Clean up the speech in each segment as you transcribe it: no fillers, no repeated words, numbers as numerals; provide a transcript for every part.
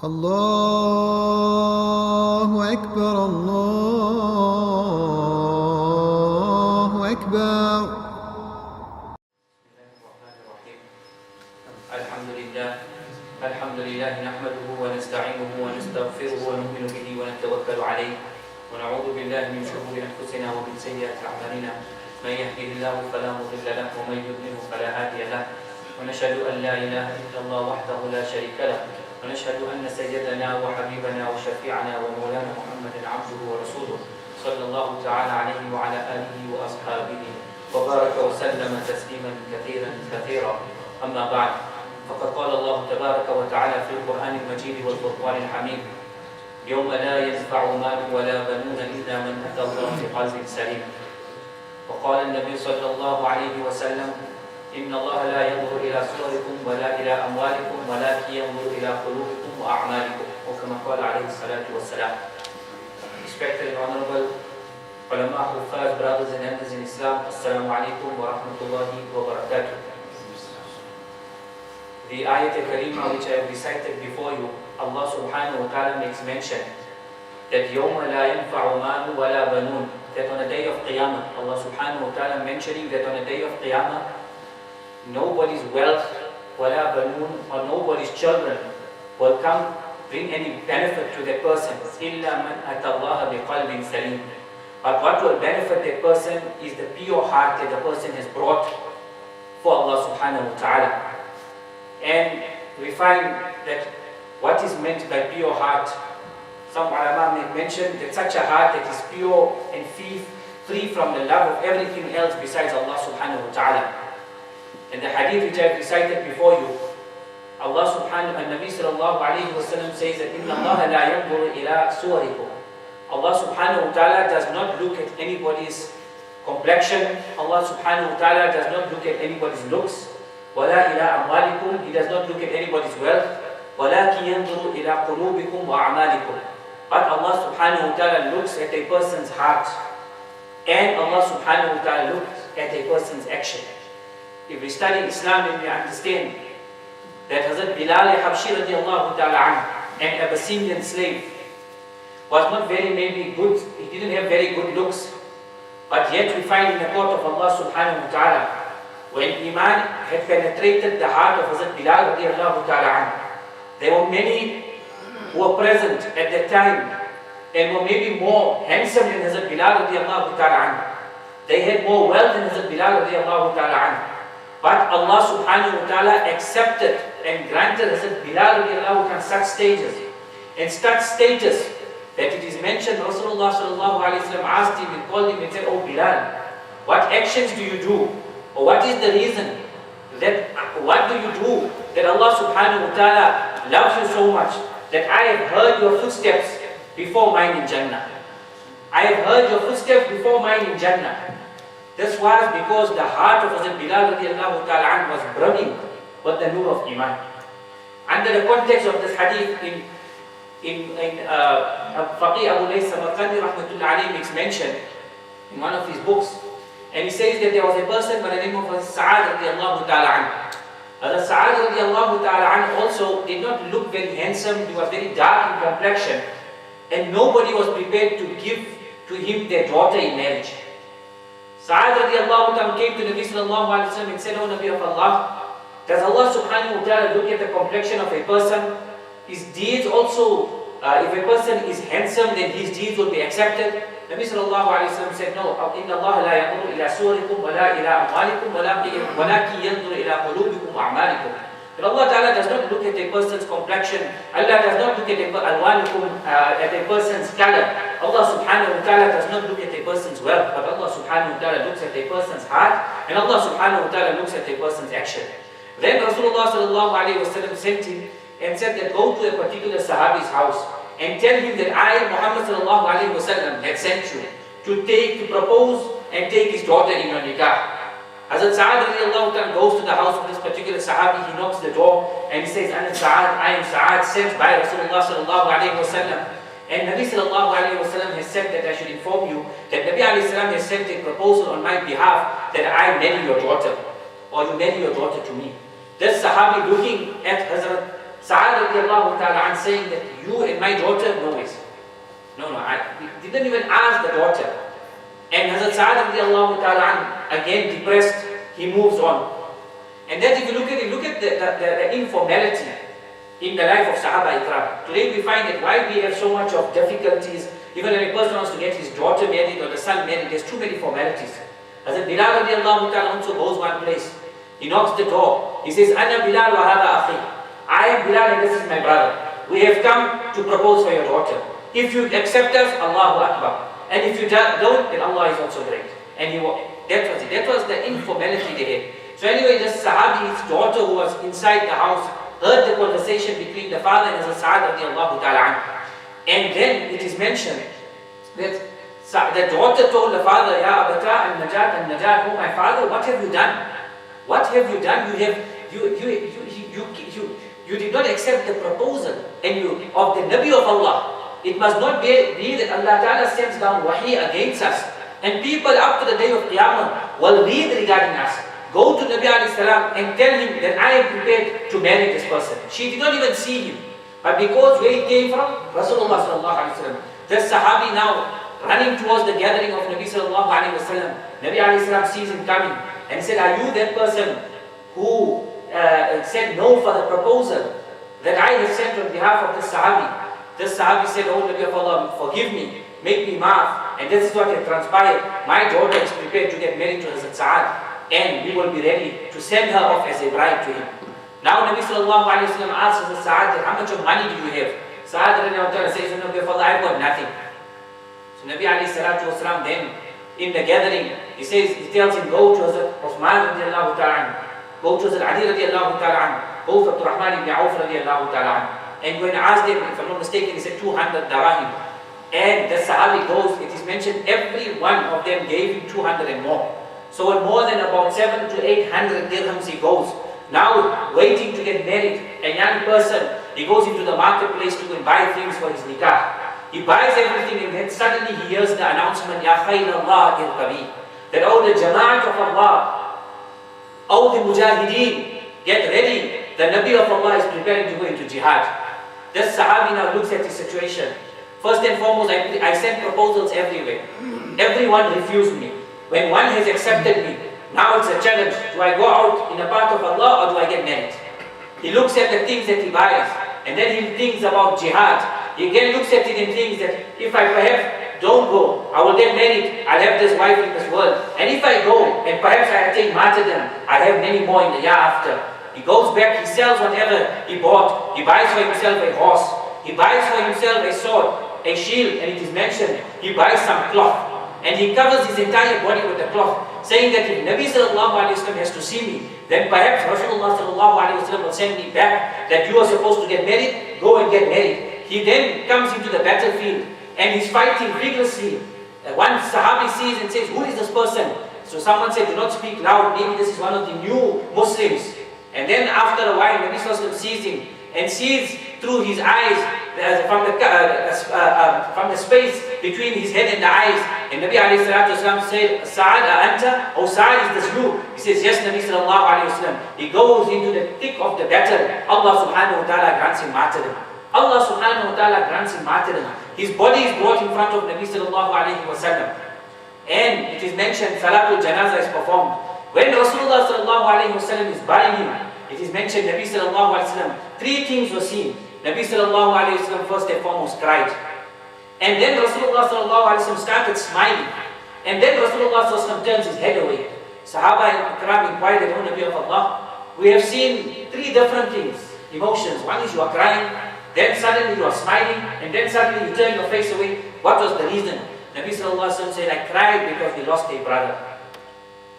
الله أكبر الله أكبر. الحمد لله نحمده ونستعينه ونستغفره ونؤمن به ونتوكل عليه ونعوذ بالله من شرور أنفسنا ومن سيئات أعمالنا من يهده الله فلا مضل له ومن يضلل فلا هادي له ونشهد أن لا إله إلا الله وحده لا شريك له ونشهد أن سيدنا وحبيبنا وشفيعنا ومولانا محمدا عبده ورسوله صلى الله تعالى عليه وعلى آله وأصحابه وبارك وسلم تسليما كثيرا أما بعد، فقد قال الله تبارك وتعالى في القرآن المجيد والفرقان الحميد: يوم لا ينفع مال ولا بنون إلا من أتى الله بقلب سليم. وقال النبي صلى الله عليه وسلم: إن الله لا ينظر إلى صوركم ولا إلى أموالكم ولكن ينظر إلى قلوبكم وأعمالكم. وكما قال عليه الصلاة والسلام. Respected and honorable ulama, huffaz, brothers and elders in Islam, Assalamu alaikum wa rahmatullahi wa barakatuh. The ayat al-Karima which I have recited before you, Allah subhanahu wa ta'ala makes mention that يَوْمَ لَا يَنْفَعُ مَالٌ وَلَا بَنُونَ, that on the day of Qiyamah, Allah subhanahu wa ta'ala mentioning that on the day of Qiyamah, nobody's wealth, وَلَا بَنُونَ, or nobody's children will come bring any benefit to that person, إِلَّا مَنْ أَتَى اللَّهَ بِقَلْبٍ سَلِيمٍ. But what will benefit that person is the pure heart that the person has brought for Allah subhanahu wa ta'ala. And we find that what is meant by pure heart, some ulama make mention that such a heart that is pure and free from the love of everything else besides Allah subhanahu wa ta'ala. In the hadith which I have recited before you, Allah subhanahu wa ta'ala, Nabi sallallahu alayhi wa sallam says that إِنَّ اللَّهَ لَا يَنْظُرُ إِلَىٰ صُوَرِكُمْ. Allah subhanahu wa ta'ala does not look at anybody's complexion. Allah subhanahu wa ta'ala does not look at anybody's looks. وَلَا إِلَىٰ أَمْوَالِكُمْ. He does not look at anybody's wealth. وَلَكِنْ يَنْظُرُ إِلَىٰ قُلُوبِكُمْ وَأَعْمَالِكُمْ. But Allah subhanahu wa ta'ala looks at a person's heart, and Allah subhanahu wa ta'ala looks at a person's action. If we study Islam, then we understand that Hazrat Bilal Habshi radiallahu ta'ala anhu, an Abyssinian slave, was not very maybe good, he didn't have very good looks, but yet we find in the court of Allah subhanahu wa ta'ala, when Iman had penetrated the heart of Hazrat Bilal radiallahu ta'ala anhu, there were many who were present at that time and were maybe more handsome than Hazrat Bilal radiallahu ta'ala anhu. They had more wealth than Hazrat Bilal radiallahu ta'ala anhu. But Allah subhanahu wa ta'ala accepted and granted Hazrat Bilal radiallahu ta'ala such stages. And such stages that it is mentioned, Rasulullah sallallahu alayhi wa sallam asked him and called him and said, "Oh Bilal, what actions do you do? Or what is the reason that, what do you do that Allah subhanahu wa ta'ala loves you so much that I have heard your footsteps before mine in Jannah? I have heard your footsteps before mine in Jannah." This was because the heart of Hazrat Bilal radiallahu ta'ala anhu was brimming with the nur of Iman. Under the context of this hadith, Faqih Abu Lays Samarqandi rahmatullah alayhi makes mention in one of his books, and he says that there was a person by the name of Sa'ad radiallahu ta'ala anhu. Hazrat Sa'ad radiallahu ta'ala anhu also did not look very handsome, he was very dark in complexion, and nobody was prepared to give to him their daughter in marriage. Sa'ad radiallahu ta'ala came to Nabi sallallahu alayhi wa sallam and said, "O Nabi of Allah, does Allah subhanahu wa ta'ala look at the complexion of a person? His deeds also, if a person is handsome, then his deeds will be accepted?" Nabi sallallahu alayhi wa sallam said, "No, إِنَّ اللَّهَ لَا يَنْظُرُ إِلَىٰ صُوَرِكُمْ وَلَا إِلَىٰ أَمْوَالِكُمْ وَلَكِنْ يَنْظُرُ إِلَىٰ قُلُوبِكُمْ وَأَعْمَالِكُمْ." But Allah Ta'ala does not look at a person's complexion. Allah does not look at a person's color. Allah subhanahu wa ta'ala does not look at a person's wealth, but Allah subhanahu wa ta'ala looks at a person's heart, and Allah subhanahu wa ta'ala looks at a person's action. Then Rasulullah sallallahu alayhi wa sallam sent him and said that go to a particular Sahabi's house and tell him that I, Muhammad sallallahu alayhi wa sallam, had sent you to propose and take his daughter in your nikah. Hazrat Sa'ad radiallahu ta'ala goes to the house of this particular Sahabi, he knocks the door and he says, I am Sa'ad sent by Rasulullah sallallahu alayhi wa sallam. And Nabi sallallahu alayhi wa sallam has said that I should inform you that Nabi alayhi salam has sent a proposal on my behalf that I marry your daughter, or you marry your daughter to me. This Sahabi looking at Hazrat Sa'ad radiallahu ta'ala saying that you and my daughter, no ways. No, he didn't even ask the daughter. And Hazrat Sa'ad radiallahu ta'ala again depressed, he moves on. And then if you look at it, look at the informality in the life of Sahaba Ikram. Today we find that why we have so much of difficulties, even when a person wants to get his daughter married or the son married, there's too many formalities. Hazrat Bilal radiallahu ta'ala also goes one place. He knocks the door. He says, Ana Bilal wa hada akhi. I am Bilal and this is my brother. We have come to propose for your daughter. If you accept us, Allahu Akbar. And if you don't, then Allah is also great. And that was it. That was the informality they had. So anyway, this Sahabi, his daughter who was inside the house, heard the conversation between the father and Hazrat Sa'ad radiallahu ta'ala anhu. And then it is mentioned that the daughter told the father, Ya Abata al-Najat, oh my father, what have you done? What have you done? You did not accept the proposal of the Nabi of Allah. It must not be that Allah Ta'ala sends down wahi against us. And people up to the day of Qiyamah will read regarding us. Go to Nabi alayhi salam and tell him that I am prepared to marry this person. She did not even see him. But because where it came from, Rasulullah sallallahu alayhi wa sallam. This Sahabi now running towards the gathering of Nabi sallallahu alayhi wa sallam. Nabi alayhi salam sees him coming and said, are you that person who said no for the proposal that I have sent on behalf of this Sahabi? This Sahabi said, oh Nabi of Allah, forgive me, make me maaf. And this is what had transpired. My daughter is prepared to get married to Hazrat Sa'ad, and we will be ready to send her off as a bride to him. Now Nabi sallallahu alayhi wa sallam asks Hazrat Sa'ad, how much of money do you have? Sa'ad says, Nabi of Allah, I've got nothing. So Nabi alayhi salatu wasalam then, in the gathering, he tells him, go to Hazrat Uthman radiallahu ta'ala, go to Hazrat Ali radiallahu ta'ala, go to Abdurrahman ibn Auf radiallahu ta'ala. And when asked him, if I'm not mistaken, he said 200 darahim. And the Sahabi goes, it is mentioned every one of them gave him 200 and more. So with more than about 700 to 800 dirhams he goes. Now waiting to get married, a young person, he goes into the marketplace to go and buy things for his nikah. He buys everything and then suddenly he hears the announcement, Ya khayr Allah irkabi. That oh the Jama'at of Allah, oh the Mujahideen, get ready. The Nabi of Allah is preparing to go into jihad. This Sahabi now looks at the situation. First and foremost, I sent proposals everywhere. Everyone refused me. When one has accepted me, now it's a challenge. Do I go out in the path of Allah or do I get married? He looks at the things that he buys and then he thinks about jihad. He again looks at it and thinks that if I perhaps don't go, I will get married, I'll have this wife in this world. And if I go and perhaps I attain martyrdom, I'll have many more in the year after. He goes back, he sells whatever he bought. He buys for himself a horse. He buys for himself a sword, a shield, and it is mentioned, he buys some cloth. And he covers his entire body with the cloth, saying that if Nabi sallallahu alayhi wa sallam has to see me, then perhaps Rasulullah sallallahu alayhi wa sallam will send me back, that you are supposed to get married, go and get married. He then comes into the battlefield, and he's fighting vigorously. One Sahabi sees and says, who is this person? So someone said, do not speak loud, maybe this is one of the new Muslims. And then after a while, Nabi sallallahu alayhi wa sallam sees him, and sees through his eyes, from the space between his head and the eyes. And Nabi alayhi salatu wasalam said, Sa'ad anta? Oh Sa'ad, is this you? He says, yes, Nabi sallallahu alayhi wasallam. He goes into the thick of the battle. Allah subhanahu wa ta'ala grants him martyrdom. Allah subhanahu wa ta'ala grants him martyrdom. His body is brought in front of Nabi sallallahu alayhi wasallam. And it is mentioned, Salatul Janazah is performed. When Rasulullah sallallahu alayhi wasallam is burying him, it is mentioned, Nabi sallallahu alayhi wasallam, three things were seen. Nabi sallallahu alayhi wasallam first and foremost cried. And then Rasulullah sallallahu alayhi wasallam started smiling. And then Rasulullah sallallahu alayhi wasallam turns his head away. Sahaba Ikram inquired, O Nabi of Allah, we have seen three different things, emotions. One is you are crying, then suddenly you are smiling, and then suddenly you turn your face away. What was the reason? Nabi sallallahu alayhi wasallam said, I cried because we lost a brother.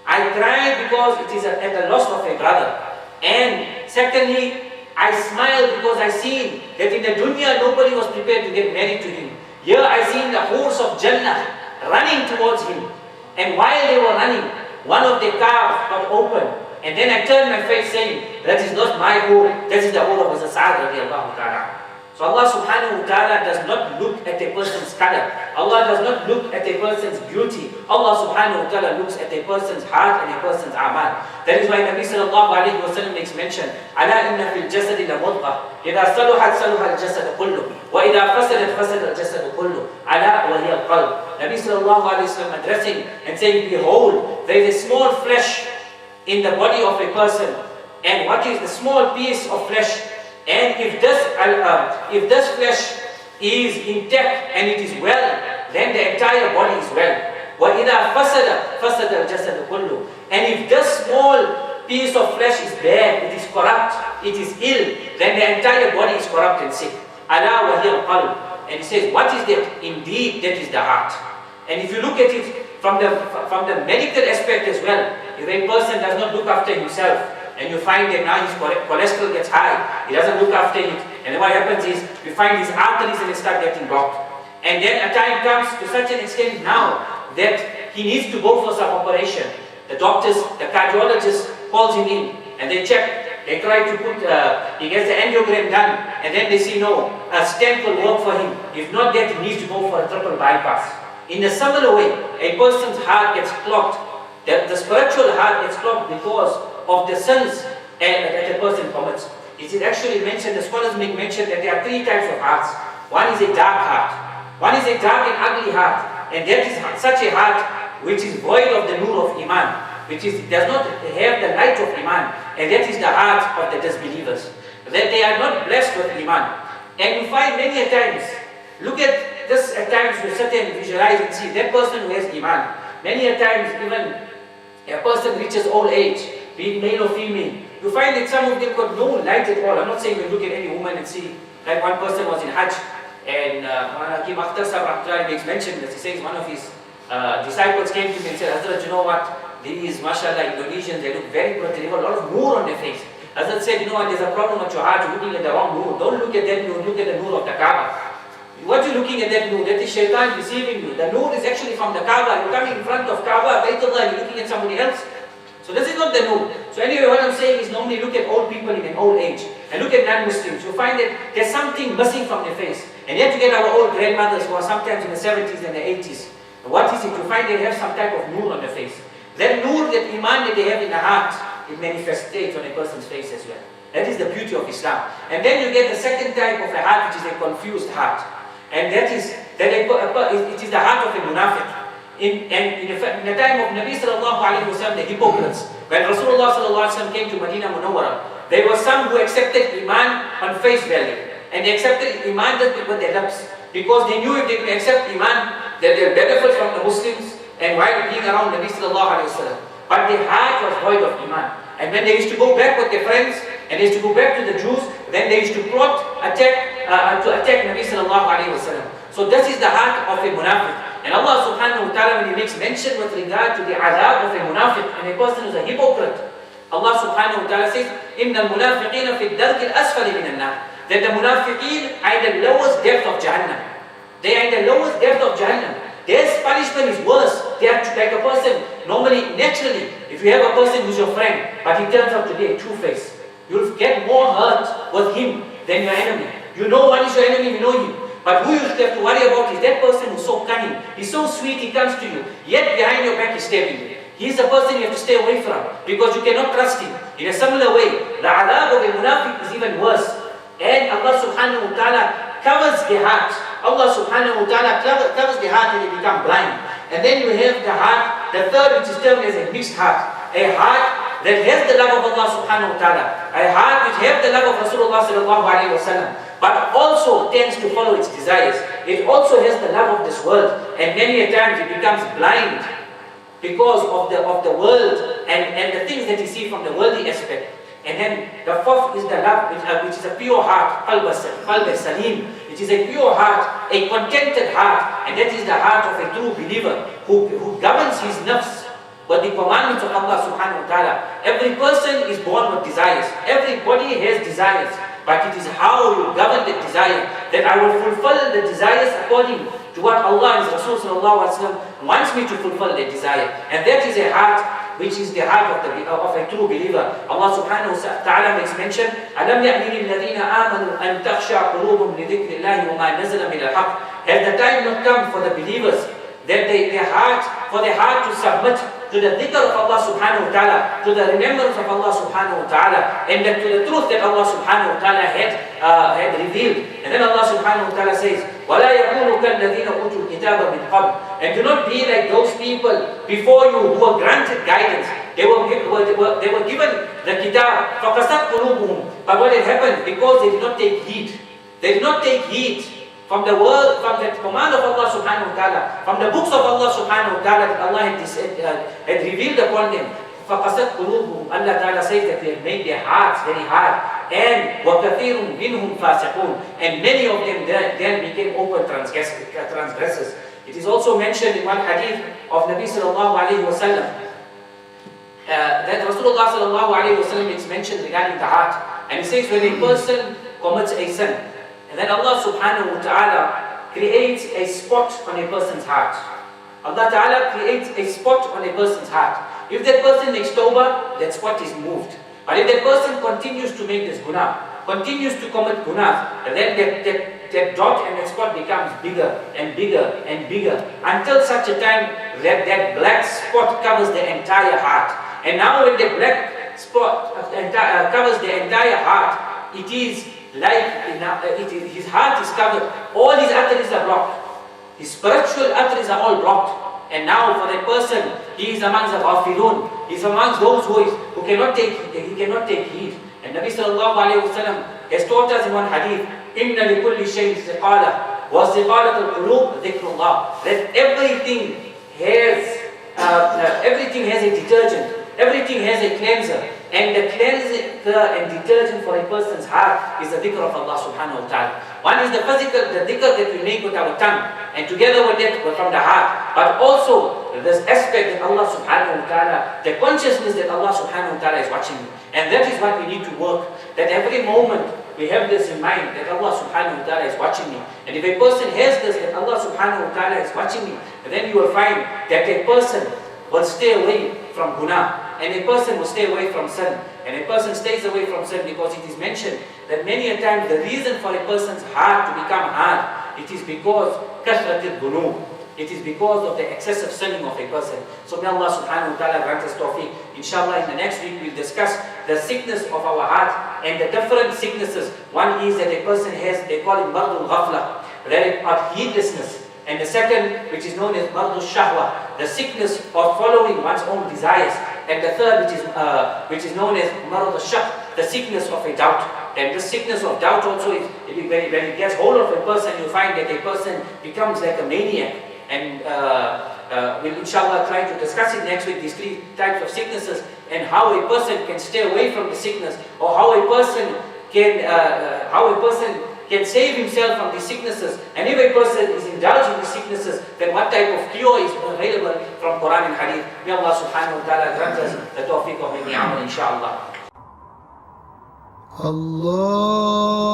I cried because it is at the loss of a brother. And secondly, I smiled because I seen that in the dunya nobody was prepared to get married to him. Here I seen the horse of Jannah running towards him. And while they were running, one of the calves got open. And then I turned my face saying, that is not my home, that is the home of Sa'ad radiallahu ta'ala. So Allah subhanahu wa ta'ala does not look at a person's color. Allah does not look at a person's beauty. Allah subhanahu wa ta'ala looks at a person's heart and a person's amal. That is why Nabi sallallahu alayhi wa sallam makes mention, Ala inna fil jasadi la mudghah, idha saluhat saluha al-jasad kullu, wa idha fasadat fasada al-jasad kullu, ala wa hiya al-qalb. Nabi sallallahu alayhi wa sallam addressing and saying, behold, there is a small flesh in the body of a person, and what is the small piece of flesh? And if this flesh is intact and it is well, then the entire body is well. وَإِذَا فَسَدَ الْجَسَدُ كُلُّ. And if this small piece of flesh is bad, it is corrupt, it is ill, then the entire body is corrupt and sick. أَلَا وَهِيَ الْقَلْبُ. And he says, what is that? Indeed, that is the heart. And if you look at it from the medical aspect as well, if a person does not look after himself, and you find that now his cholesterol gets high, he doesn't look after it, and then what happens is, you find his arteries and they start getting blocked. And then a time comes to such an extent now, that he needs to go for some operation. The doctors, the cardiologist calls him in, and they check, they try to put, he gets the angiogram done, and then they see no, a stent will work for him. If not that, he needs to go for a triple bypass. In a similar way, a person's heart gets clogged. The spiritual heart gets clogged because of the sins that a person commits. It is actually mentioned, the scholars make mention that there are three types of hearts. One is a dark heart. One is a dark and ugly heart. And that is such a heart which is void of the nur of Iman, which does not have the light of Iman. And that is the heart of the disbelievers. That they are not blessed with Iman. And you find many a times, look at this at times you sit and visualize and see that person who has Iman. Many a times even a person reaches old age, be it male or female, you find that some of them got no light at all. I'm not saying you look at any woman and see, like one person was in Hajj, and Moulana Arshad makes mention that he says one of his disciples came to him and said, Hazrat, you know what, these mashallah Indonesians, they look very good, they have a lot of nur on their face. Hazrat said, you know what, there's a problem with your heart, you're looking at the wrong nur. Don't look at that nur, look at the nur of the Kaaba. What you're looking at that nur, that is shaitan deceiving you. The nur is actually from the Kaaba. You're coming in front of Kaaba, Baytullah, you're looking at somebody else. So this is not the nur. So anyway, what I'm saying is normally look at old people in an old age and look at non-Muslims. You find that there's something missing from their face. And yet you get our old grandmothers who are sometimes in the 70s and the 80s. And what is it? You find they have some type of nur on their face. That nur, that iman that they have in the heart, it manifests on a person's face as well. That is the beauty of Islam. And then you get the second type of a heart, which is a confused heart. And it is the heart of a munafiq. In the time of Nabi sallallahu alayhi wa sallam, the hypocrites, when Rasulullah sallallahu alayhi wa sallam came to Medina Munawwara, there were some who accepted Iman on face value. And they accepted Iman just with their lips. Because they knew if they could accept Iman, that they'll benefit from the Muslims and while being around Nabi sallallahu alayhi wa sallam. But their heart was void of Iman. And when they used to go back with their friends, and they used to go back to the Jews, then they used to plot, to attack Nabi sallallahu alayhi wa sallam. So this is the heart of a munafiq. And Allah subhanahu wa ta'ala, when He makes mention with regard to the azab of a munafiq and a person who is a hypocrite, Allah subhanahu wa ta'ala says, إِنَّ الْمُنَافِقِينَ فِي الدَّرْكِ الْأَسْفَلِ مِنَ النَّارِ. That the munafiqeen are in the lowest depth of Jahannam. They are in the lowest depth of Jahannam. Their punishment is worse. They are like a person, normally, naturally, if you have a person who's your friend, but he turns out to be a two-face, you'll get more hurt with him than your enemy. You know one is your enemy, you know him. But who you should have to worry about is that person who's so cunning. He's so sweet, he comes to you. Yet behind your back he's stabbing you. He's the person you have to stay away from because you cannot trust him. In a similar way, the adab of a munafiq is even worse. And Allah subhanahu wa ta'ala covers the heart. Allah subhanahu wa ta'ala covers the heart and they become blind. And then you have the heart, the third, which is termed as a mixed heart. A heart that has the love of Allah subhanahu wa ta'ala. A heart which has the love of Rasulullah sallallahu alayhi wa sallam. But also tends to follow its desires. It also has the love of this world. And many a times it becomes blind because of the world and the things that you see from the worldly aspect. And then the fourth is the love, which is a pure heart, qalb salim, which is a pure heart, a contented heart. And that is the heart of a true believer who governs his nafs with the commandments of Allah subhanahu wa ta'ala. Every person is born with desires. Everybody has desires. But it is how you govern the desire, that I will fulfill the desires according to what Allah and His Rasul sallallahu alaihi wasallam wants me to fulfill the desire. And that is a heart which is the heart of a true believer. Allah subhanahu wa ta'ala makes mention, أَلَمْ يَأْنِ لِلَّذِينَ آمَنُوا أَن تَخْشَعَ قُلُوبُهُمْ لِذِكْرِ اللَّهِ وَمَا نَزَلَ مِنَ الْحَقِّ. Has the time not come for the believers that their heart to submit to the dhikr of Allah subhanahu wa ta'ala, to the remembrance of Allah subhanahu wa ta'ala, and to the truth that Allah subhanahu wa ta'ala had revealed. And then Allah subhanahu wa ta'ala says, وَلَا يَكُونُوا كَالَّذِينَ أُوتُوا الْكِتَابَ مِنْ قَبْلِ. And do not be like those people before you who were granted guidance. They were given the kitab, فَقَسَتْ قُلُوبُهُمْ. But what had happened, because they did not take heed. They did not take heed from the word, from the command of Allah subhanahu wa ta'ala, from the books of Allah subhanahu wa ta'ala that Allah had revealed upon them. فَقَسَتْ قُلُوبُهُمْ. Allah ta'ala says that they had made their hearts very hard. And وَكَثِيرٌ مِّنْهُمْ فَاسِقُونَ. And many of them then became open transgressors. It is also mentioned in one hadith of Nabi sallallahu alayhi wa sallam that Rasulullah sallallahu alayhi wa sallam is mentioned regarding the heart. And he says when a person commits a sin, and then Allah subhanahu wa ta'ala creates a spot on a person's heart. Allah ta'ala creates a spot on a person's heart. If that person makes tawbah, that spot is moved. But if that person continues to make this guna, continues to commit guna, then that dot and that spot becomes bigger and bigger and bigger until such a time that black spot covers the entire heart. And now when the black spot covers the entire heart, it is like his heart is covered. All his arteries are blocked. His spiritual arteries are all blocked. And now for that person, he is amongst the ghafilun. He is amongst those who cannot take heed. And Nabi sallallahu alayhi wa sallam has taught us in one hadith, إِنَّ لِكُلِّ شَيْءٍ سِقَالَةٍ وَسِقَالَةُ الْقُلُوبِ ذِكْرُ اللَّهِ. That everything has a detergent. Everything has a cleanser. And the cleanser and detergent for a person's heart is the dhikr of Allah subhanahu wa ta'ala. One is the physical, the dhikr that we make with our tongue, and together with it from the heart. But also this aspect that Allah subhanahu wa ta'ala, the consciousness that Allah subhanahu wa ta'ala is watching me. And that is what we need to work. That every moment we have this in mind, that Allah subhanahu wa ta'ala is watching me. And if a person has this, that Allah subhanahu wa ta'ala is watching me, then you will find that a person will stay away from guna. And a person will stay away from sin. And a person stays away from sin because it is mentioned that many a time the reason for a person's heart to become hard, it is because kasratil dhunub. It is because of the excessive sinning of a person. So may Allah subhanahu wa ta'ala grant us tawfiq. Inshallah, in the next week we'll discuss the sickness of our heart and the different sicknesses. One is that a person has, they call it mardul ghafla, that is heedlessness. And the second, which is known as mardul shahwa, the sickness of following one's own desires. And the third, which is known as marad al-shak, the sickness of a doubt. And the sickness of doubt also is, when it gets hold of a person, you find that a person becomes like a maniac. And we'll inshallah try to discuss it next week, these three types of sicknesses, and how a person can stay away from the sickness, or how a person can save himself from these sicknesses. And if a person is indulged in these sicknesses, then what type of cure is available from Quran and Hadith? May Allah subhanahu wa ta'ala grant us the tawfiq of any amal, inshallah. Allah